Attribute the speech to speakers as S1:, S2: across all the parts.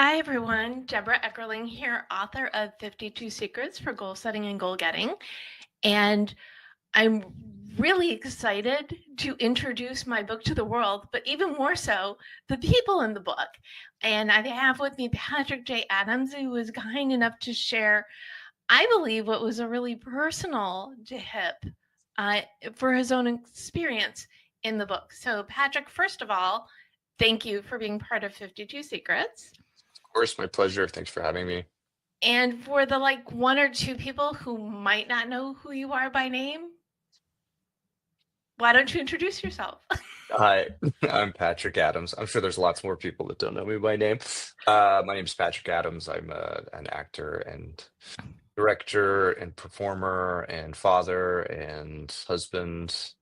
S1: Hi everyone, Deborah Eckerling here, author of 52 Secrets for Goal Setting and Goal Getting. And I'm really excited to introduce my book to the world, but even more so, the people in the book. And I have with me Patrick J. Adams, who was kind enough to share, I believe, what was a really personal to him for his own experience in the book. So, Patrick, first of all, thank you for being part of 52 Secrets.
S2: Of course, my pleasure. Thanks for having me.
S1: And for the one or two people who might not know who you are by name, why don't you introduce yourself?
S2: Hi, I'm Patrick Adams. I'm sure there's lots more people that don't know me by name. My name is Patrick Adams. I'm an actor and director and performer and father and husband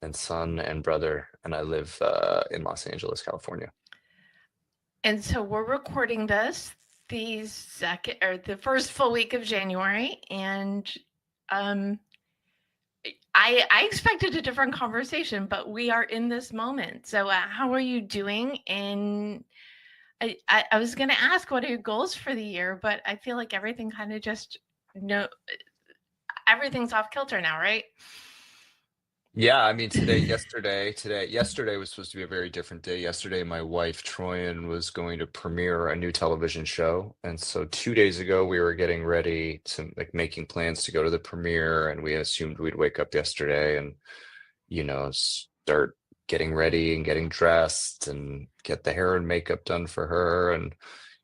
S2: and son and brother, and I live in Los Angeles, California.
S1: And so we're recording this the first full week of January, and I expected a different conversation, but we are in this moment. So how are you doing? And I was going to ask what are your goals for the year, but I feel like everything kind of just no everything's off kilter now, right?
S2: Yeah, I mean yesterday was supposed to be a very different day. Yesterday, my wife Troyan was going to premiere a new television show, and so 2 days ago we were getting ready to making plans to go to the premiere, and we assumed we'd wake up yesterday and start getting ready and getting dressed and get the hair and makeup done for her and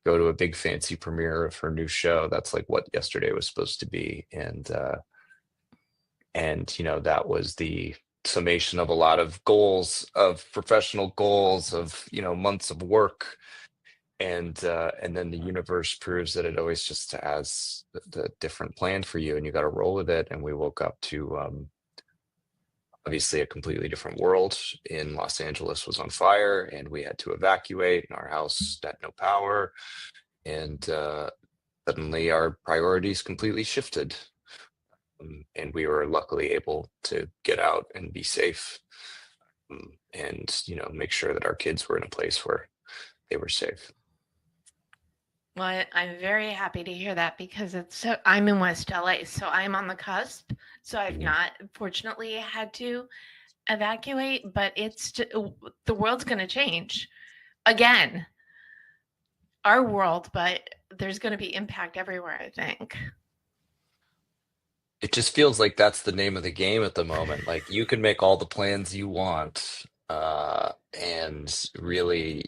S2: go to a big fancy premiere of her new show. That's like what yesterday was supposed to be, and that was the summation of a lot of goals, of professional goals, of months of work, and then the universe proves that it always just has the different plan for you, and you got to roll with it. And we woke up to obviously a completely different world. In Los Angeles was on fire, and we had to evacuate, and our house had no power, and suddenly our priorities completely shifted. And we were luckily able to get out and be safe, and make sure that our kids were in a place where they were safe.
S1: Well, I'm very happy to hear that because I'm in West LA, so I'm on the cusp. So I've
S2: Mhm.
S1: not, fortunately, had to evacuate, but the world's going to change again, our world, but there's going to be impact everywhere, I think.
S2: It just feels like that's the name of the game at the moment. Like you can make all the plans you want, and really,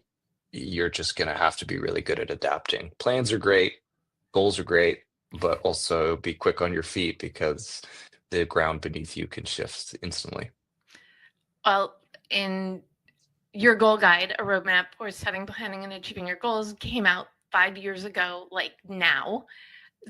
S2: you're just gonna have to be really good at adapting. Plans are great, goals are great, but also be quick on your feet because the ground beneath you can shift instantly.
S1: Well, in your goal guide, a roadmap for setting, planning, and achieving your goals came out 5 years ago, like now.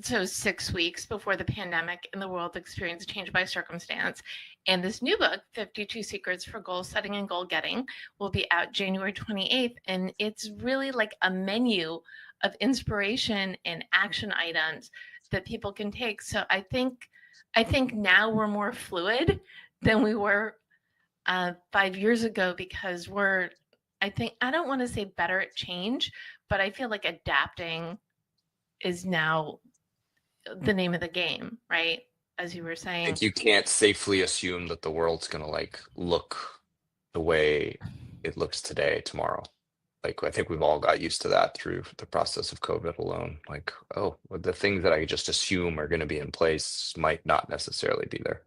S1: So 6 weeks before the pandemic and the world experienced change by circumstance. And this new book, 52 Secrets for Goal Setting and Goal Getting, will be out January 28th. And it's really like a menu of inspiration and action items that people can take. So I think now we're more fluid than we were 5 years ago because I don't want to say better at change, but I feel like adapting is now the name of the game, right? As you were
S2: I
S1: saying.
S2: think you can't safely assume that the world's gonna look the way it looks today tomorrow. Like I think we've all got used to that through the process of COVID alone. Like, oh, well, the things that I just assume are going to be in place might not necessarily be there.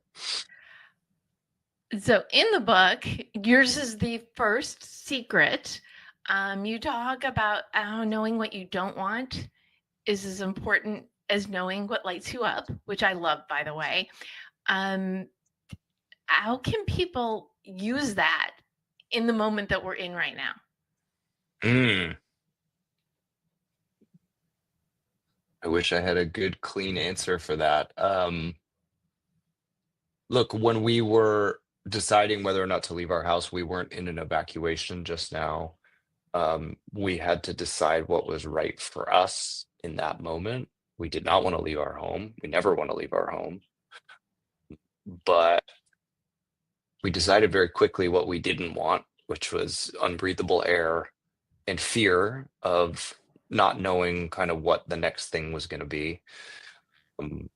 S1: So in the book, yours is the first secret. You talk about how knowing what you don't want is as important as knowing what lights you up, which I love, by the way. Um, how can people use that in the moment that we're in right now?
S2: Mm, I wish I had a good, clean answer for that. Look, when we were deciding whether or not to leave our house, we weren't in an evacuation just now. We had to decide what was right for us in that moment. We did not want to leave our home. We never want to leave our home. But we decided very quickly what we didn't want, which was unbreathable air and fear of not knowing kind of what the next thing was going to be. Um,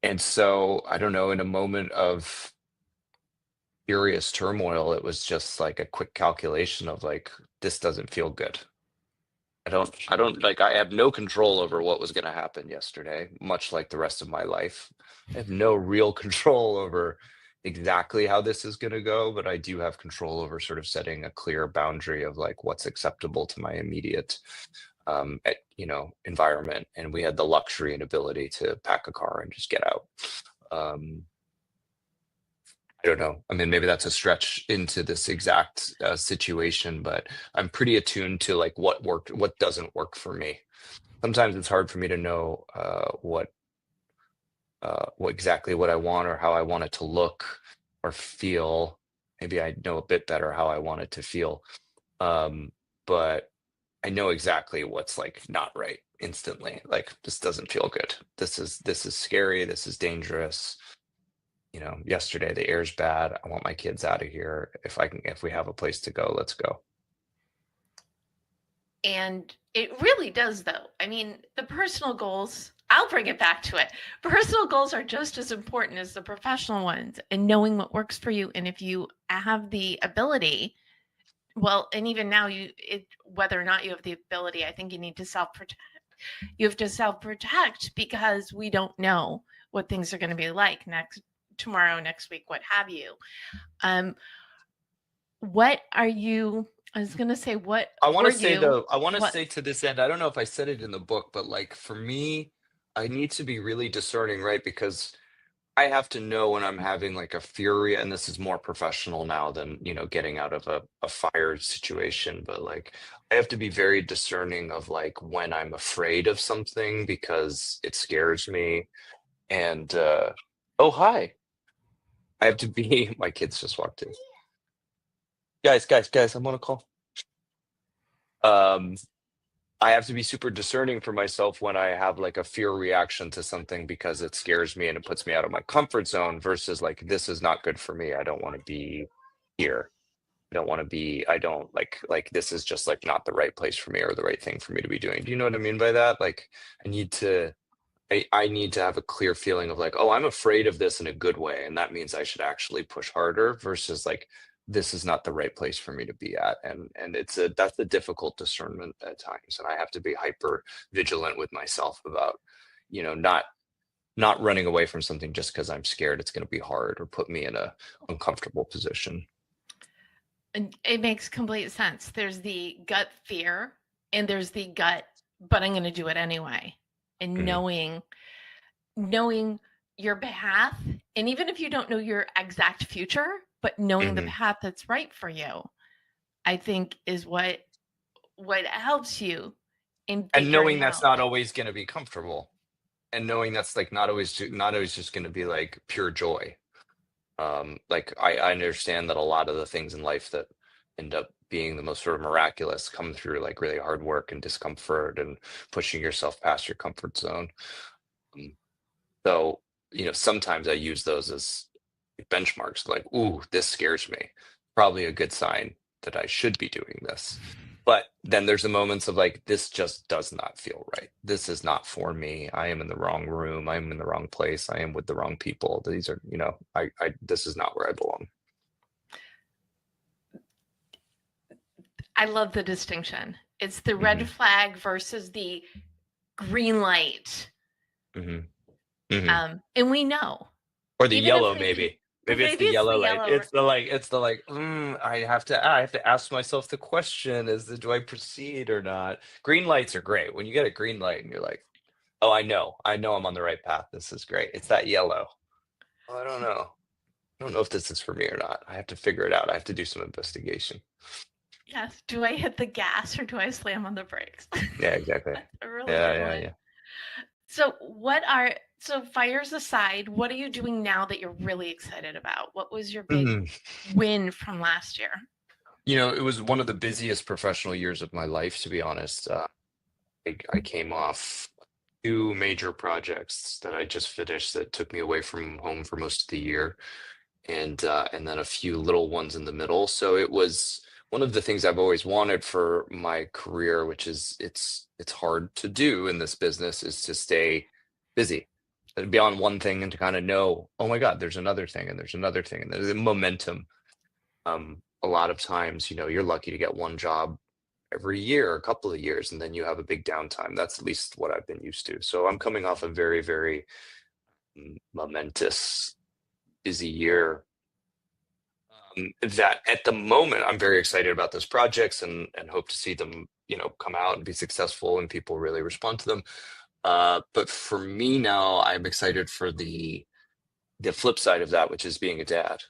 S2: and so I don't know, in a moment of furious turmoil, it was just like a quick calculation of like, this doesn't feel good. I don't like, I have no control over what was going to happen yesterday, much like the rest of my life. I have no real control over exactly how this is going to go, but I do have control over sort of setting a clear boundary of like what's acceptable to my immediate environment. And we had the luxury and ability to pack a car and just get out. Um, I don't know. I mean, maybe that's a stretch into this exact situation, but I'm pretty attuned to like what worked, what doesn't work for me. Sometimes it's hard for me to know what exactly what I want or how I want it to look or feel. Maybe I know a bit better how I want it to feel, but I know exactly what's like not right instantly. Like this doesn't feel good. This is scary. This is dangerous. Yesterday the air's bad. I want my kids out of here. If we have a place to go, let's go.
S1: And it really does, though. I mean, the personal goals, I'll bring it back to it. Personal goals are just as important as the professional ones, and knowing what works for you. And if you have the ability, well, and even now, whether or not you have the ability, I think you need to self protect. You have to self protect because we don't know what things are going to be like tomorrow, next week, what have you. What are you? I was going to say, what
S2: I want
S1: were
S2: to say
S1: you?
S2: though, I want to
S1: What?
S2: say to this end, I don't know if I said it in the book, but like for me, I need to be really discerning, right? Because I have to know when I'm having like a fury, and this is more professional now than, getting out of a fire situation, but like I have to be very discerning of like when I'm afraid of something because it scares me. And oh hi. I have to be my kids just walked in. Guys, I'm on a call. Um I have to be super discerning for myself when I have like a fear reaction to something because it scares me and it puts me out of my comfort zone versus like this is not good for me. I don't want to be here. I don't like this is just like not the right place for me or the right thing for me to be doing. Do you know what I mean by that? Like I need to I need to have a clear feeling of like, oh, I'm afraid of this in a good way, and that means I should actually push harder versus like this is not the right place for me to be at. And that's a difficult discernment at times. And I have to be hyper vigilant with myself about, not running away from something just because I'm scared it's going to be hard or put me in a uncomfortable position.
S1: And it makes complete sense. There's the gut fear and there's the gut, but I'm going to do it anyway. And
S2: Hmm.
S1: knowing your path, and even if you don't know your exact future, but knowing the
S2: Hmm.
S1: path that's right for you, I think is what helps you in
S2: And
S1: figuring
S2: knowing that's
S1: out.
S2: not always going to be comfortable, and knowing that's like not always just going to be like pure joy. Like I understand that a lot of the things in life that end up being the most sort of miraculous come through like really hard work and discomfort and pushing yourself past your comfort zone. Um, so, sometimes I use those as benchmarks, like, ooh, this scares me. Probably a good sign that I should be doing this. But then there's the moments of like, this just does not feel right. This is not for me. I am in the wrong room. I'm in the wrong place. I am with the wrong people. These are, this is not where I belong.
S1: I love the distinction. It's the red
S2: Hmm.
S1: flag versus the green light.
S2: Hmm. Hmm.
S1: And we know,
S2: Or the
S1: even if
S2: yellow,
S1: we can,
S2: maybe. Maybe it's
S1: maybe
S2: the
S1: it's the
S2: yellow light.
S1: yellow.
S2: It's the like, I have to ask myself the question do I proceed or not? Green lights are great. When you get a green light and you're like, oh, I know I'm on the right path. This is great. It's that yellow. Oh, I don't know. I don't know if this is for me or not. I have to figure it out. I have to do some investigation.
S1: Yes. Do I hit the gas or do I slam on the brakes?
S2: Yeah, exactly.
S1: That's a really
S2: Yeah,
S1: good
S2: yeah,
S1: one.
S2: yeah.
S1: So fires aside, what are you doing now that you're really excited about? What was your big
S2: Mhm.
S1: win from last year?
S2: It was one of the busiest professional years of my life, to be honest. I came off two major projects that I just finished that took me away from home for most of the year, and then a few little ones in the middle. So it was one of the things I've always wanted for my career, which is it's hard to do in this business, is to stay busy and be on one thing and to kind of know, oh my God, there's another thing and there's another thing and there's momentum. A lot of times, you're lucky to get one job every year, a couple of years, and then you have a big downtime. That's at least what I've been used to. So I'm coming off a very, very momentous, busy year. That at the moment I'm very excited about those projects and hope to see them, come out and be successful and people really respond to them. But for me now, I'm excited for the flip side of that, which is being a dad,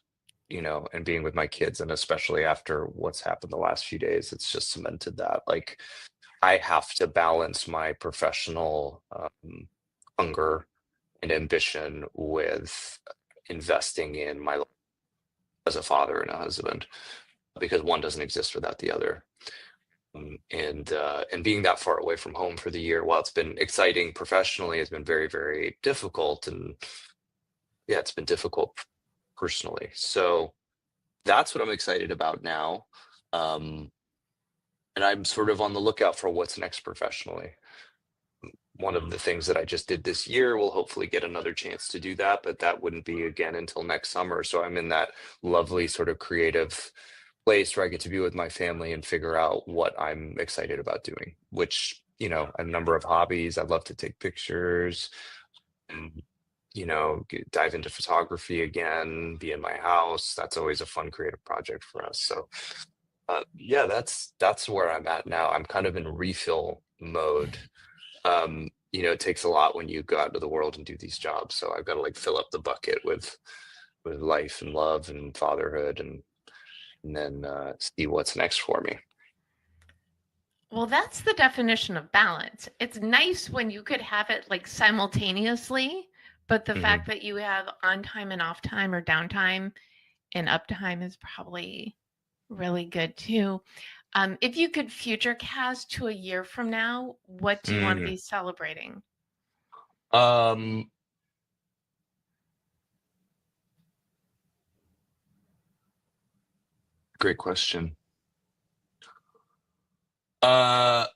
S2: and being with my kids, and especially after what's happened the last few days, it's just cemented that like I have to balance my professional hunger and ambition with investing in my life as a father and a husband, because one doesn't exist without the other. And being that far away from home for the year, while it's been exciting professionally, has been very, very difficult. And yeah, it's been difficult personally. So that's what I'm excited about now. Um, and I'm sort of on the lookout for what's next professionally. One of the things that I just did this year will hopefully get another chance to do that, but that wouldn't be again until next summer. So I'm in that lovely sort of creative place where I get to be with my family and figure out what I'm excited about doing, which, a number of hobbies. I love to take pictures and, dive into photography again, be in my house. That's always a fun creative project for us. So yeah, that's where I'm at now. I'm kind of in refill mode. It takes a lot when you go out into the world and do these jobs. So I've got to like fill up the bucket with life and love and fatherhood and then see what's next for me.
S1: Well, that's the definition of balance. It's nice when you could have it like simultaneously, but the
S2: Hmm.
S1: fact that you have on time and off time or downtime and uptime is probably really good too. If you could future cast to a year from now, what do you want to
S2: Mm.
S1: be celebrating?
S2: Um, Great question. Uh,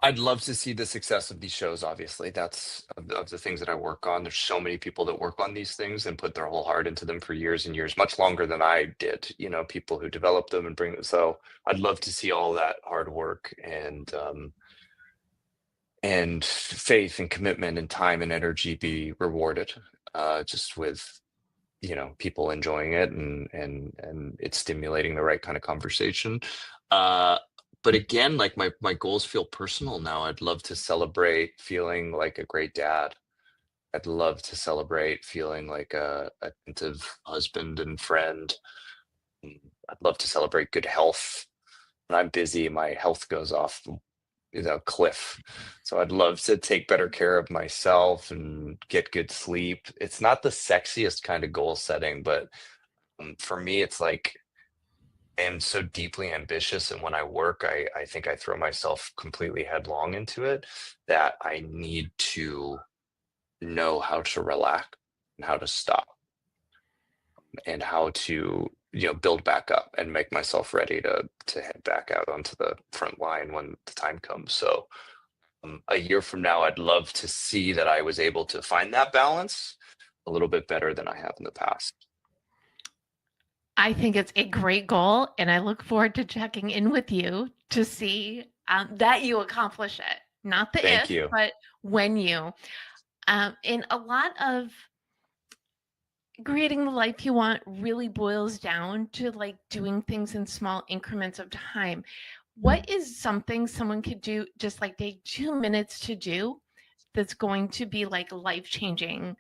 S2: I'd love to see the success of these shows. Obviously, that's of the things that I work on. There's so many people that work on these things and put their whole heart into them for years and years, much longer than I did. People who develop them and bring them. So I'd love to see all that hard work and faith and commitment and time and energy be rewarded, just with people enjoying it and it's stimulating the right kind of conversation. uh but again, like my goals feel personal now. I'd love to celebrate feeling like a great dad. I'd love to celebrate feeling like a attentive husband and friend. I'd love to celebrate good health. When I'm busy, my health goes off cliff. So I'd love to take better care of myself and get good sleep. It's not the sexiest kind of goal setting, but for me, it's like I am so deeply ambitious. And when I work, I think I throw myself completely headlong into it, that I need to know how to relax and how to stop and how to, build back up and make myself ready to head back out onto the front line when the time comes. So a year from now, I'd love to see that I was able to find that balance a little bit better than I have in the past.
S1: I think it's a great goal, and I look forward to checking in with you to see that you accomplish it. Not the
S2: Thank
S1: if,
S2: you.
S1: but when you. And a lot of creating the life you want really boils down to like doing things in small increments of time. What is something someone could do, just like take 2 minutes to do, that's going to be like life changing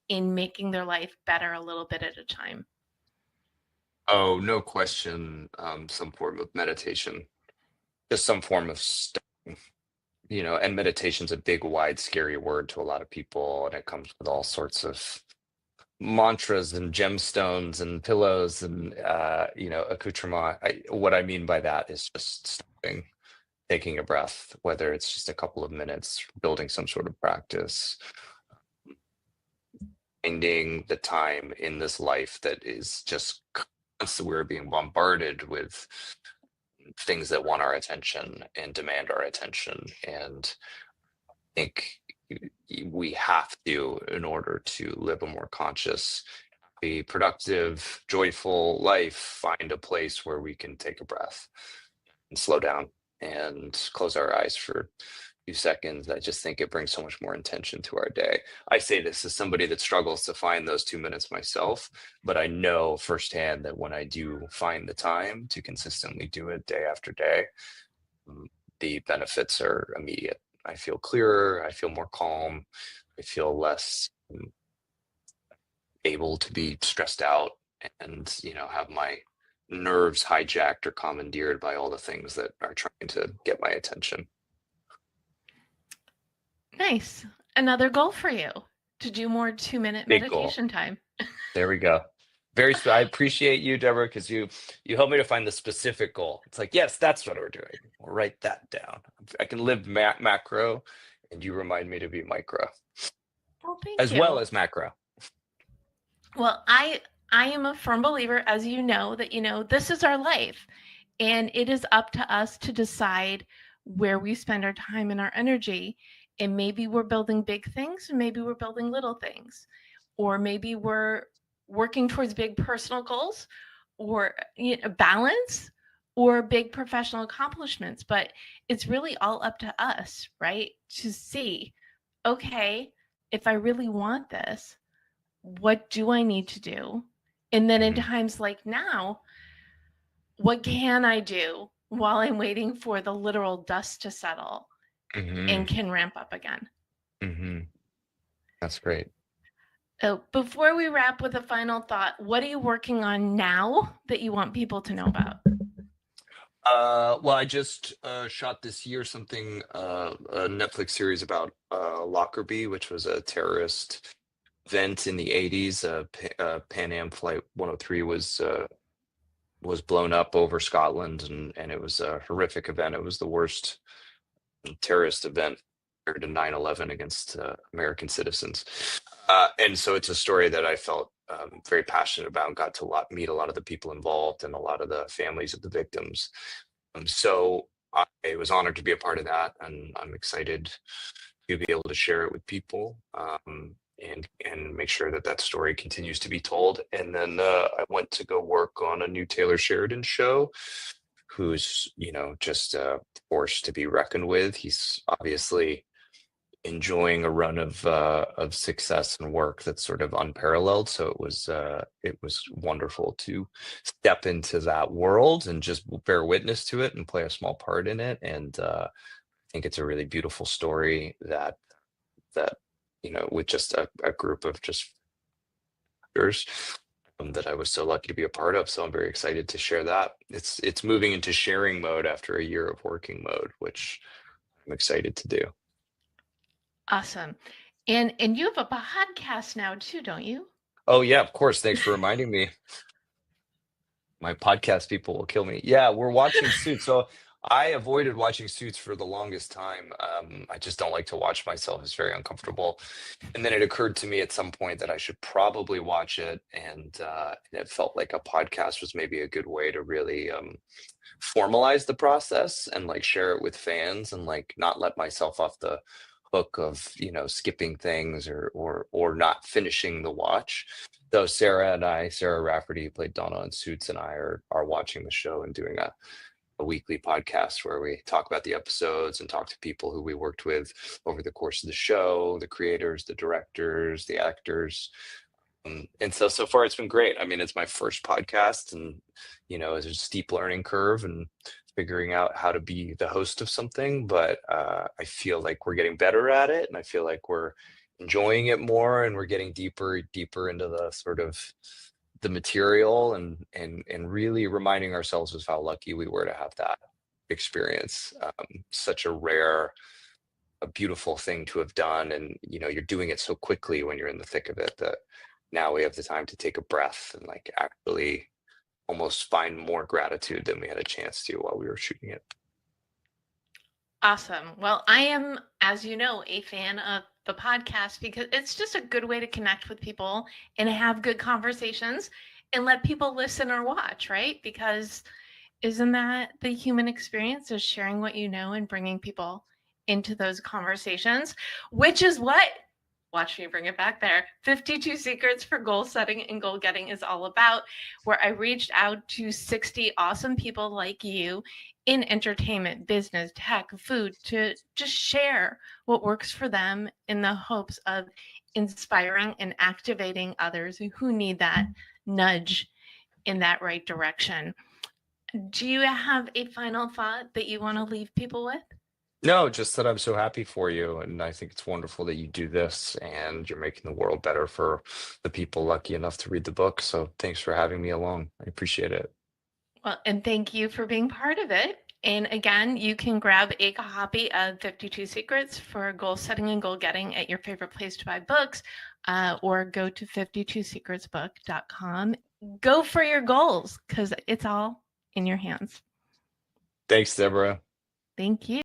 S1: in making their life better a little bit at a time?
S2: Oh, no question. Some form of meditation, just some form of and meditation's a big, wide, scary word to a lot of people, and it comes with all sorts of mantras and gemstones and pillows and accoutrement. What I mean by that is just stopping, taking a breath, whether it's just a couple of minutes, building some sort of practice, finding the time in this life that is just constantly we're being bombarded with things that want our attention and demand our attention. And I think we have to, in order to live a more conscious, be productive, joyful life, find a place where we can take a breath and slow down and close our eyes for a few seconds. I just think it brings so much more intention to our day. I say this as somebody that struggles to find those 2 minutes myself, but I know firsthand that when I do find the time to consistently do it day after day, um, the benefits are immediate. I feel clearer, I feel more calm, I feel less able to be stressed out and, have my nerves hijacked or commandeered by all the things that are trying to get my attention.
S1: Nice. Another goal for you to do more 2-minute
S2: Big goal.
S1: meditation time.
S2: There we go. I appreciate you, Deborah, because you helped me to find the specific goal. It's like, yes, that's what we're doing. We'll write that down. I can live macro, and you remind me to be micro,
S1: Well, thank
S2: as
S1: you.
S2: well as macro.
S1: Well, I am a firm believer, as you know, that this is our life, and it is up to us to decide where we spend our time and our energy. And maybe we're building big things, and maybe we're building little things, or maybe we're working towards big personal goals, or balance, or big professional accomplishments. But it's really all up to us, right? To see, okay, if I really want this, what do I need to do? And then in times like now, what can I do while I'm waiting for the literal dust to settle and can ramp up again?
S2: That's great.
S1: So before we wrap with a final thought, what are you working on now that you want people to know about?
S2: Well, I just shot this year something, a Netflix series about Lockerbie, which was a terrorist event in the 80s. Pan Am Flight 103 was blown up over Scotland, and it was a horrific event. It was the worst terrorist event compared to 9/11 against American citizens. And so it's a story that I felt very passionate about and got to meet a lot of the people involved and a lot of the families of the victims. So I was honored to be a part of that, and I'm excited to be able to share it with people, and make sure that that story continues to be told. And then I went to go work on a new Taylor Sheridan show, who's just a force to be reckoned with. He's obviously enjoying a run of success and work that's sort of unparalleled. So it was wonderful to step into that world and just bear witness to it and play a small part in it. And I think it's a really beautiful story that with just a group of just actors, that I was so lucky to be a part of. So I'm very excited to share that. It's moving into sharing mode after a year of working mode, which I'm excited to do.
S1: Awesome. And you have a podcast now too, don't you?
S2: Oh yeah, of course. Thanks for reminding me. My podcast people will kill me. Yeah, we're watching Suits. So I avoided watching Suits for the longest time. I just don't like to watch myself. It's very uncomfortable. And then it occurred to me at some point that I should probably watch it, and it felt like a podcast was maybe a good way to really formalize the process and like share it with fans, and like not let myself off the hook of skipping things or not finishing the watch. Though Sarah Rafferty, who played Donna in Suits, and I are watching the show and doing a weekly podcast where we talk about the episodes and talk to people who we worked with over the course of the show, the creators, the directors, the actors. And so far it's been great. I mean, it's my first podcast, and there's a steep learning curve and figuring out how to be the host of something, but I feel like we're getting better at it, and I feel like we're enjoying it more, and we're getting deeper into the sort of the material, and really reminding ourselves of how lucky we were to have that experience. Such a beautiful thing to have done, and you're doing it so quickly when you're in the thick of it, that now we have the time to take a breath and like actually almost find more gratitude than we had a chance to while we were shooting it.
S1: Awesome. Well, I am, as you know, a fan of the podcast because it's just a good way to connect with people and have good conversations. and let people listen or watch, right? Because isn't that the human experience, is sharing what you know and bringing people into those conversations, which is what, watch me bring it back there, 52 Secrets for Goal Setting and Goal Getting is all about, where I reached out to 60 awesome people like you in entertainment, business, tech, food, to just share what works for them in the hopes of inspiring and activating others who need that nudge in that right direction. Do you have a final thought that you want to leave people with?
S2: No, just that I'm so happy for you. And I think it's wonderful that you do this and you're making the world better for the people lucky enough to read the book. So thanks for having me along. I appreciate it.
S1: Well, and thank you for being part of it. And again, you can grab a copy of 52 Secrets for Goal Setting and Goal Getting at your favorite place to buy books, or go to 52secretsbook.com. Go for your goals because it's all in your hands.
S2: Thanks, Deborah.
S1: Thank you.